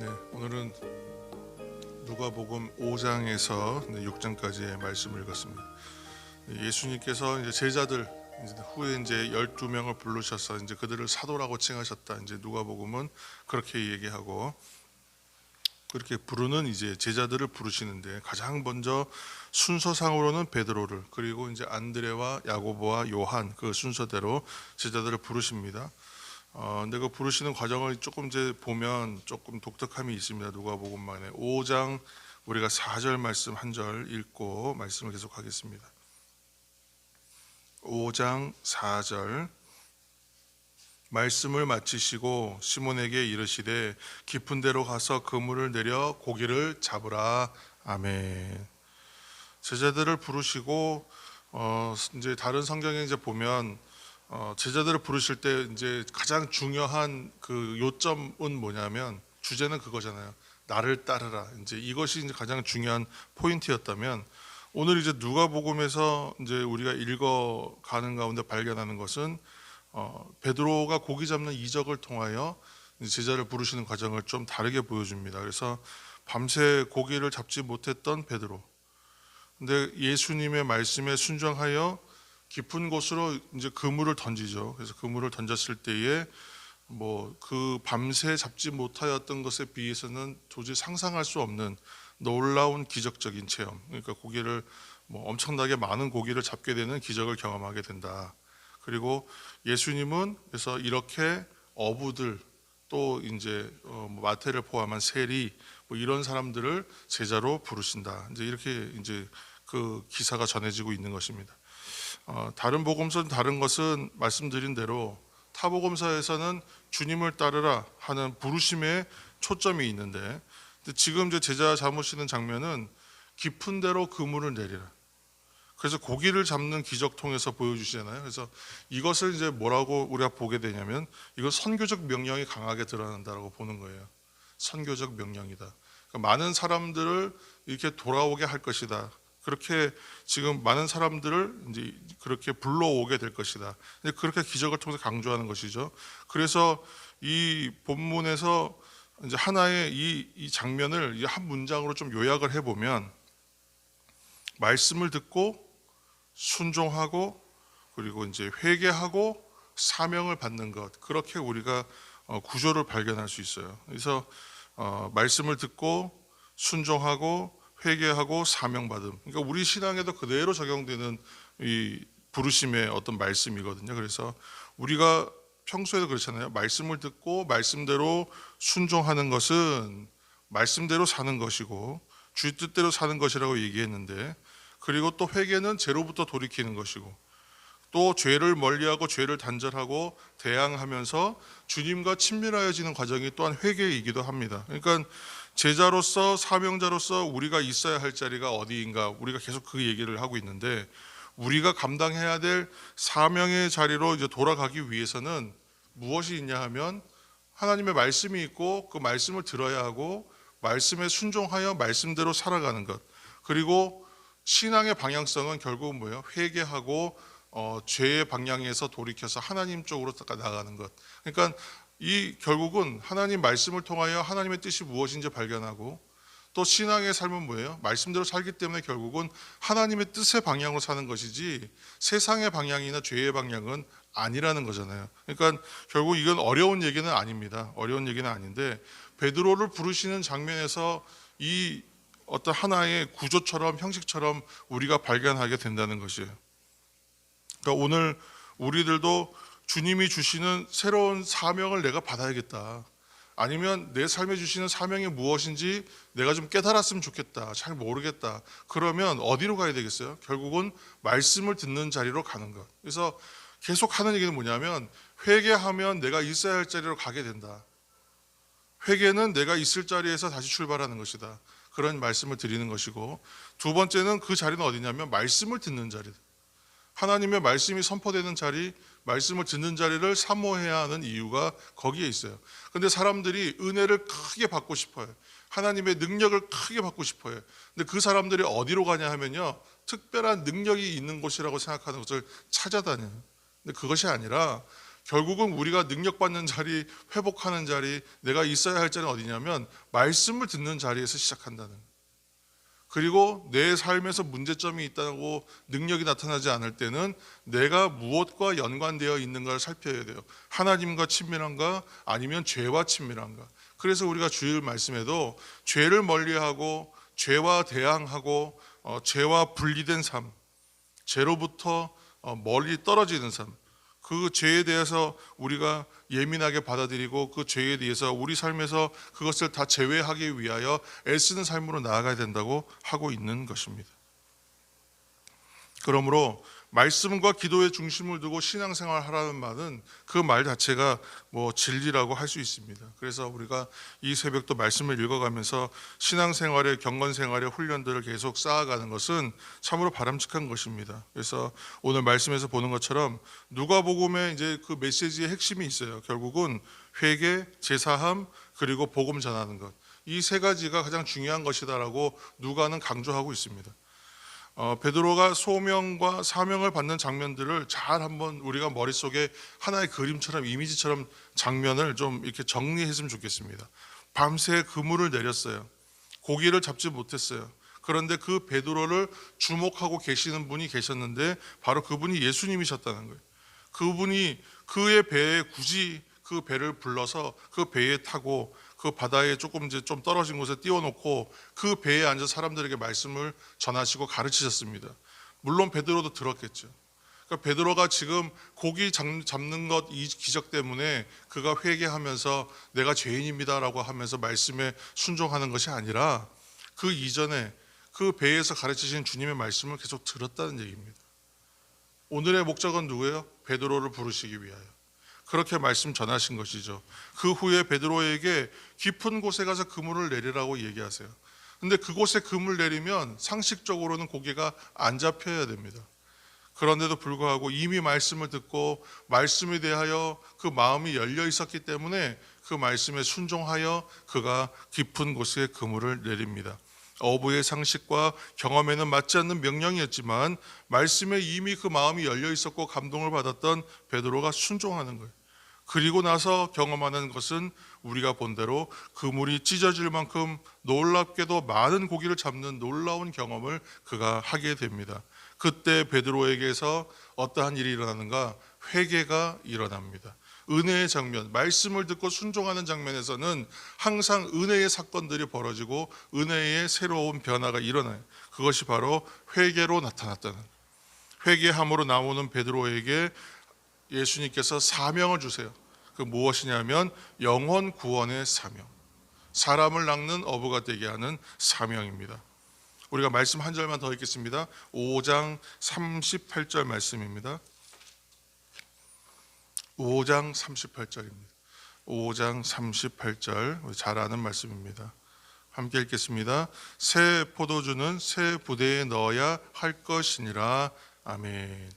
네, 오늘은 누가복음 5장에서 6장까지의 말씀을 읽었습니다. 예수님께서 이제 제자들 후에 이제 12명을 부르셔서 이제 그들을 사도라고 칭하셨다. 이제 누가복음은 그렇게 얘기하고 그렇게 부르는 이제 제자들을 부르시는데 가장 먼저 순서상으로는 베드로를 그리고 이제 안드레와 야고보와 요한 그 순서대로 제자들을 부르십니다. 근데 그 부르시는 과정을 조금 이제 보면 조금 독특함이 있습니다. 누가복음만에 5장 우리가 4절 말씀 한 절 읽고 말씀을 계속하겠습니다. 5장 4절 말씀을 마치시고 시몬에게 이르시되 깊은 데로 가서 그물을 내려 고기를 잡으라. 아멘. 제자들을 부르시고 이제 다른 성경에 이제 보면 제자들을 부르실 때 이제 가장 중요한 그 요점은 뭐냐면 주제는 그거잖아요. 나를 따르라. 이제 이것이 이제 가장 중요한 포인트였다면 오늘 이제 누가복음에서 이제 우리가 읽어가는 가운데 발견하는 것은 베드로가 고기 잡는 이적을 통하여 제자를 부르시는 과정을 좀 다르게 보여줍니다. 그래서 밤새 고기를 잡지 못했던 베드로, 근데 예수님의 말씀에 순종하여 깊은 곳으로 이제 그물을 던지죠. 그래서 그물을 던졌을 때에 뭐 그 밤새 잡지 못하였던 것에 비해서는 도저히 상상할 수 없는 놀라운 기적적인 체험. 그러니까 고기를 뭐 엄청나게 많은 고기를 잡게 되는 기적을 경험하게 된다. 그리고 예수님은 그래서 이렇게 어부들 또 이제 마태를 포함한 세리 뭐 이런 사람들을 제자로 부르신다. 이제 이렇게 이제 그 기사가 전해지고 있는 것입니다. 다른 복음서는 다른 것은 말씀드린 대로 타복음서에서는 주님을 따르라 하는 부르심에 초점이 있는데 지금 이제 제자 잡으시는 장면은 깊은 데로 그물을 내리라. 그래서 고기를 잡는 기적 통해서 보여주시잖아요. 그래서 이것을 이제 뭐라고 우리가 보게 되냐면 이건 선교적 명령이 강하게 드러난다라고 보는 거예요. 선교적 명령이다. 그러니까 많은 사람들을 이렇게 돌아오게 할 것이다. 그렇게 지금 많은 사람들을 이제 그렇게 불러오게 될 것이다. 그렇게 기적을 통해서 강조하는 것이죠. 그래서 이 본문에서 이제 하나의 이 장면을 한 문장으로 좀 요약을 해보면 말씀을 듣고 순종하고 그리고 이제 회개하고 사명을 받는 것, 그렇게 우리가 구조를 발견할 수 있어요. 그래서 말씀을 듣고 순종하고 회개하고 사명받음. 그러니까 우리 신앙에도 그대로 적용되는 이 부르심의 어떤 말씀이거든요. 그래서 우리가 평소에도 그렇잖아요. 말씀을 듣고 말씀대로 순종하는 것은 말씀대로 사는 것이고 주의 뜻대로 사는 것이라고 얘기했는데, 그리고 또 회개는 죄로부터 돌이키는 것이고 또 죄를 멀리하고 죄를 단절하고 대항하면서 주님과 친밀하여지는 과정이 또한 회개이기도 합니다. 그러니까 제자로서 사명자로서 우리가 있어야 할 자리가 어디인가, 우리가 계속 그 얘기를 하고 있는데 우리가 감당해야 될 사명의 자리로 이제 돌아가기 위해서는 무엇이 있냐 하면 하나님의 말씀이 있고 그 말씀을 들어야 하고 말씀에 순종하여 말씀대로 살아가는 것, 그리고 신앙의 방향성은 결국은 뭐예요? 회개하고 죄의 방향에서 돌이켜서 하나님 쪽으로 나가는 것. 그러니까 이 결국은 하나님 말씀을 통하여 하나님의 뜻이 무엇인지 발견하고 또 신앙의 삶은 뭐예요? 말씀대로 살기 때문에 결국은 하나님의 뜻의 방향으로 사는 것이지 세상의 방향이나 죄의 방향은 아니라는 거잖아요. 그러니까 결국 이건 어려운 얘기는 아닙니다. 어려운 얘기는 아닌데 베드로를 부르시는 장면에서 이 어떤 하나의 구조처럼 형식처럼 우리가 발견하게 된다는 것이에요. 그러니까 오늘 우리들도 주님이 주시는 새로운 사명을 내가 받아야겠다, 아니면 내 삶에 주시는 사명이 무엇인지 내가 좀 깨달았으면 좋겠다, 잘 모르겠다, 그러면 어디로 가야 되겠어요? 결국은 말씀을 듣는 자리로 가는 것. 그래서 계속 하는 얘기는 뭐냐면 회개하면 내가 있어야 할 자리로 가게 된다. 회개는 내가 있을 자리에서 다시 출발하는 것이다. 그런 말씀을 드리는 것이고, 두 번째는 그 자리는 어디냐면 말씀을 듣는 자리다. 하나님의 말씀이 선포되는 자리, 말씀을 듣는 자리를 사모해야 하는 이유가 거기에 있어요. 그런데 사람들이 은혜를 크게 받고 싶어요. 하나님의 능력을 크게 받고 싶어요. 근데 그 사람들이 어디로 가냐 하면요, 특별한 능력이 있는 곳이라고 생각하는 것을 찾아다녀요. 근데 그것이 아니라 결국은 우리가 능력받는 자리, 회복하는 자리, 내가 있어야 할 자리는 어디냐면 말씀을 듣는 자리에서 시작한다는 거예요. 그리고 내 삶에서 문제점이 있다고 능력이 나타나지 않을 때는 내가 무엇과 연관되어 있는가를 살펴야 돼요. 하나님과 친밀한가 아니면 죄와 친밀한가. 그래서 우리가 주일 말씀에도 죄를 멀리하고 죄와 대항하고 죄와 분리된 삶, 죄로부터 멀리 떨어지는 삶, 그 죄에 대해서 우리가 예민하게 받아들이고 그 죄에 대해서 우리 삶에서 그것을 다 제외하기 위하여 애쓰는 삶으로 나아가야 된다고 하고 있는 것입니다. 그러므로 말씀과 기도의 중심을 두고 신앙생활 하라는 말은 그 말 자체가 진리라고 할 수 있습니다. 그래서 우리가 이 새벽도 말씀을 읽어가면서 신앙생활의 경건생활의 훈련들을 계속 쌓아가는 것은 참으로 바람직한 것입니다. 그래서 오늘 말씀에서 보는 것처럼 누가복음에 이제 그 메시지의 핵심이 있어요. 결국은 회개, 제사함, 그리고 복음 전하는 것. 이 세 가지가 가장 중요한 것이다라고 누가는 강조하고 있습니다. 베드로가 소명과 사명을 받는 장면들을 잘 한번 우리가 머릿속에 하나의 그림처럼 이미지처럼 장면을 좀 이렇게 정리했으면 좋겠습니다. 밤새 그물을 내렸어요. 고기를 잡지 못했어요. 그런데 그 베드로를 주목하고 계시는 분이 계셨는데 바로 그분이 예수님이셨다는 거예요. 그분이 그의 배에 굳이 그 배를 불러서 그 배에 타고 그 바다에 조금 이제 좀 떨어진 곳에 띄워놓고 그 배에 앉아 사람들에게 말씀을 전하시고 가르치셨습니다. 물론 베드로도 들었겠죠. 그러니까 베드로가 지금 고기 잡는 것 이 기적 때문에 그가 회개하면서 내가 죄인입니다라고 하면서 말씀에 순종하는 것이 아니라 그 이전에 그 배에서 가르치신 주님의 말씀을 계속 들었다는 얘기입니다. 오늘의 목적은 누구예요? 베드로를 부르시기 위하여 그렇게 말씀 전하신 것이죠. 그 후에 베드로에게 깊은 곳에 가서 그물을 내리라고 얘기하세요. 근데 그곳에 그물 내리면 상식적으로는 고기가 안 잡혀야 됩니다. 그런데도 불구하고 이미 말씀을 듣고 말씀에 대하여 그 마음이 열려 있었기 때문에 그 말씀에 순종하여 그가 깊은 곳에 그물을 내립니다. 어부의 상식과 경험에는 맞지 않는 명령이었지만 말씀에 이미 그 마음이 열려 있었고 감동을 받았던 베드로가 순종하는 거예요. 그리고 나서 경험하는 것은 우리가 본 대로 그물이 찢어질 만큼 놀랍게도 많은 고기를 잡는 놀라운 경험을 그가 하게 됩니다. 그때 베드로에게서 어떠한 일이 일어나는가? 회개가 일어납니다. 은혜의 장면, 말씀을 듣고 순종하는 장면에서는 항상 은혜의 사건들이 벌어지고 은혜의 새로운 변화가 일어나요. 그것이 바로 회개로 나타났다는, 회개함으로 나오는 베드로에게 예수님께서 사명을 주세요. 그 무엇이냐면 영혼 구원의 사명, 사람을 낚는 어부가 되게 하는 사명입니다. 우리가 말씀 한 절만 더 읽겠습니다. 5장 38절 말씀입니다. 5장 38절입니다. 5장 38절 잘 아는 말씀입니다. 함께 읽겠습니다. 새 포도주는 새 부대에 넣어야 할 것이니라. 아멘.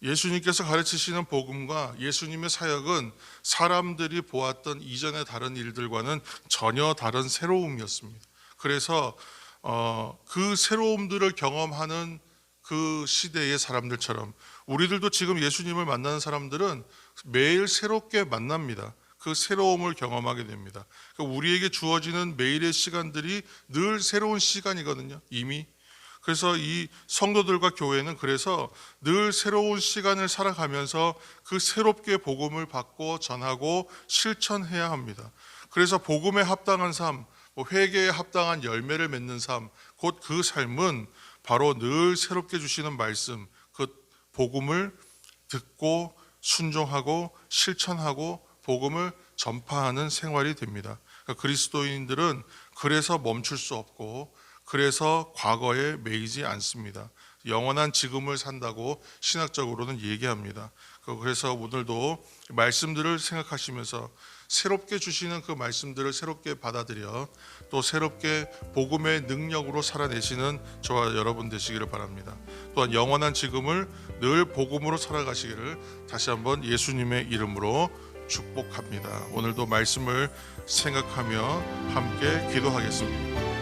예수님께서 가르치시는 복음과 예수님의 사역은 사람들이 보았던 이전의 다른 일들과는 전혀 다른 새로움이었습니다. 그래서 그 새로움들을 경험하는 그 시대의 사람들처럼 우리들도 지금 예수님을 만나는 사람들은 매일 새롭게 만납니다. 그 새로움을 경험하게 됩니다. 우리에게 주어지는 매일의 시간들이 늘 새로운 시간이거든요. 이미. 그래서 이 성도들과 교회는 그래서 늘 새로운 시간을 살아가면서 그 새롭게 복음을 받고 전하고 실천해야 합니다. 그래서 복음에 합당한 삶, 회개에 합당한 열매를 맺는 삶, 곧 그 삶은 바로 늘 새롭게 주시는 말씀, 그 복음을 듣고 순종하고 실천하고 복음을 전파하는 생활이 됩니다. 그러니까 그리스도인들은 그래서 멈출 수 없고 그래서 과거에 매이지 않습니다. 영원한 지금을 산다고 신학적으로는 얘기합니다. 그래서 오늘도 말씀들을 생각하시면서 새롭게 주시는 그 말씀들을 새롭게 받아들여 또 새롭게 복음의 능력으로 살아내시는 저와 여러분 되시기를 바랍니다. 또한 영원한 지금을 늘 복음으로 살아가시기를 다시 한번 예수님의 이름으로 축복합니다. 오늘도 말씀을 생각하며 함께 기도하겠습니다.